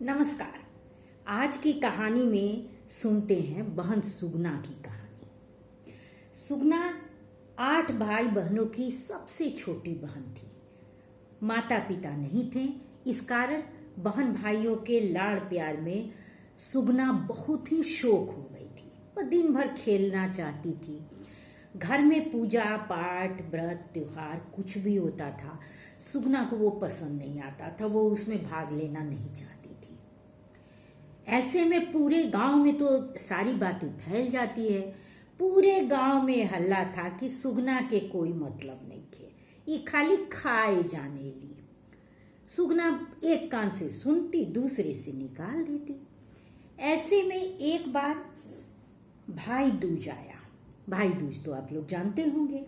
नमस्कार। आज की कहानी में सुनते हैं बहन सुगना की कहानी। सुगना 8 भाई बहनों की सबसे छोटी बहन थी। माता पिता नहीं थे, इस कारण बहन भाइयों के लाड़ प्यार में सुगना बहुत ही शौक हो गई थी। वह दिन भर खेलना चाहती थी। घर में पूजा पाठ व्रत त्योहार कुछ भी होता था, सुगना को वो पसंद नहीं आता था, वो उसमें भाग लेना नहीं चाहती थी। ऐसे में पूरे गांव में तो सारी बातें फैल जाती है। पूरे गांव में हल्ला था कि सुगना के कोई मतलब नहीं थे, ये खाली खाए जाने लिए। सुगना एक कान से सुनती, दूसरे से निकाल देती। ऐसे में एक बार भाई दूज आया। भाई दूज तो आप लोग जानते होंगे।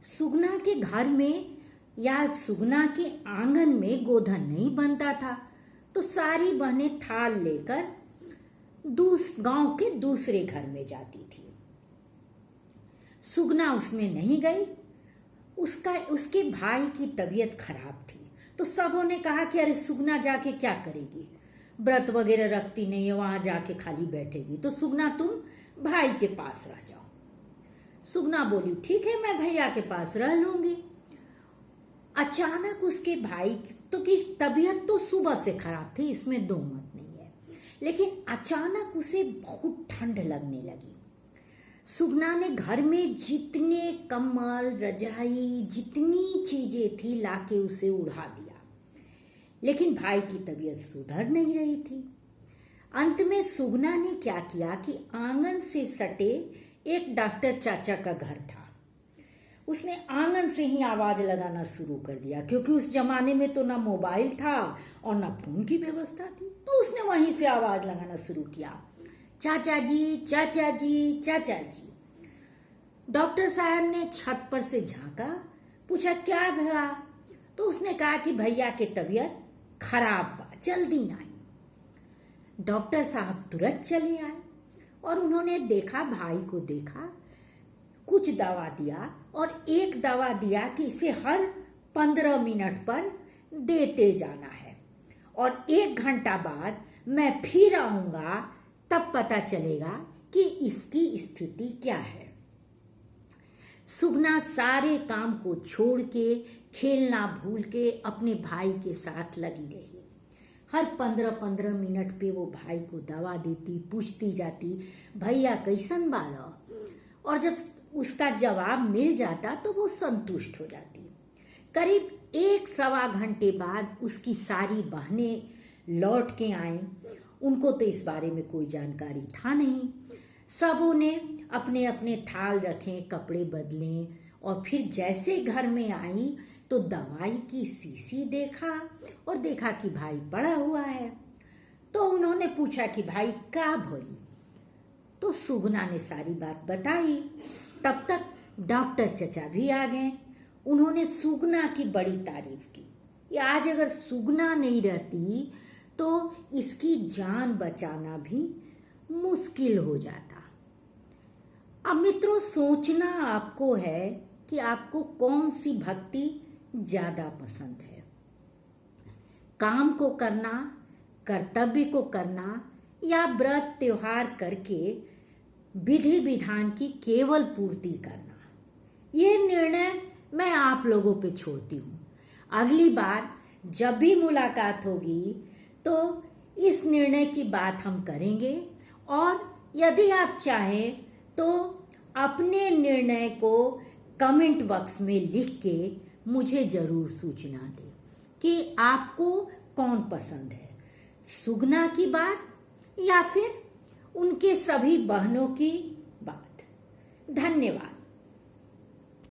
सुगना के घर में या सुगना के आंगन में गोधन नहीं बनता था, तो सारी बहनें थाल लेकर गांव के दूसरे घर में जाती थी। सुगना उसमें नहीं गई। उसके भाई की तबीयत खराब थी, तो सबों ने कहा कि अरे सुगना जाके क्या करेगी, व्रत वगैरह रखती नहीं है, वहां जाके खाली बैठेगी, तो सुगना तुम भाई के पास रह जाओ। सुगना बोली ठीक है, मैं भैया के पास रह लूंगी। अचानक उसके भाई की तबीयत तो सुबह से खराब थी, इसमें दो मत नहीं है, लेकिन अचानक उसे बहुत ठंड लगने लगी। सुगना ने घर में जितने कम्बल रजाई जितनी चीजें थी लाके उसे उड़ा दिया, लेकिन भाई की तबीयत सुधर नहीं रही थी। अंत में सुगना ने क्या किया कि आंगन से सटे एक डॉक्टर चाचा का घर था, उसने आंगन से ही आवाज लगाना शुरू कर दिया, क्योंकि उस जमाने में तो ना मोबाइल था और ना फोन की व्यवस्था थी। तो उसने वहीं से आवाज लगाना शुरू किया, चाचा जी चाचा जी चाचा जी। डॉक्टर साहब ने छत पर से झांका, पूछा क्या भला? तो उसने कहा कि भैया की तबीयत खराब बा, जल्दी आई। डॉक्टर साहब तुरंत चले आए और उन्होंने देखा, भाई को देखा, कुछ दवा दिया और एक दवा दिया कि इसे हर 15 मिनट पर देते जाना है और 1 घंटा बाद मैं फिर आऊंगा, तब पता चलेगा कि इसकी स्थिति क्या है। सुगना सारे काम को छोड़ के खेलना भूल के अपने भाई के साथ लगी रही। हर 15-15 मिनट पे वो भाई को दवा देती, पूछती जाती भैया कैसन बाला, और जब उसका जवाब मिल जाता तो वो संतुष्ट हो जाती। करीब 1-1.25 घंटे बाद उसकी सारी बहनें लौट के आए। उनको तो इस बारे में कोई जानकारी था नहीं। सबों ने अपने अपने थाल रखे, कपड़े बदले और फिर जैसे घर में आई तो दवाई की शीशी देखा और देखा कि भाई पड़ा हुआ है। तो उन्होंने पूछा कि भाई क्या भई? तो सुगना ने सारी बात बताई। तब तक डॉक्टर चचा भी आ गए। उन्होंने सुगना की बड़ी तारीफ की कि आज अगर सुगना नहीं रहती तो इसकी जान बचाना भी मुश्किल हो जाता। अब मित्रों, सोचना आपको है कि आपको कौन सी भक्ति ज्यादा पसंद है, काम को करना, कर्तव्य को करना, या व्रत त्योहार करके विधि विधान की केवल पूर्ति करना। ये निर्णय मैं आप लोगों पे छोड़ती हूँ। अगली बार जब भी मुलाकात होगी तो इस निर्णय की बात हम करेंगे, और यदि आप चाहें तो अपने निर्णय को कमेंट बॉक्स में लिख के मुझे जरूर सूचना दें कि आपको कौन पसंद है, सुगना की बात या फिर उनके सभी बहनों की बात। धन्यवाद।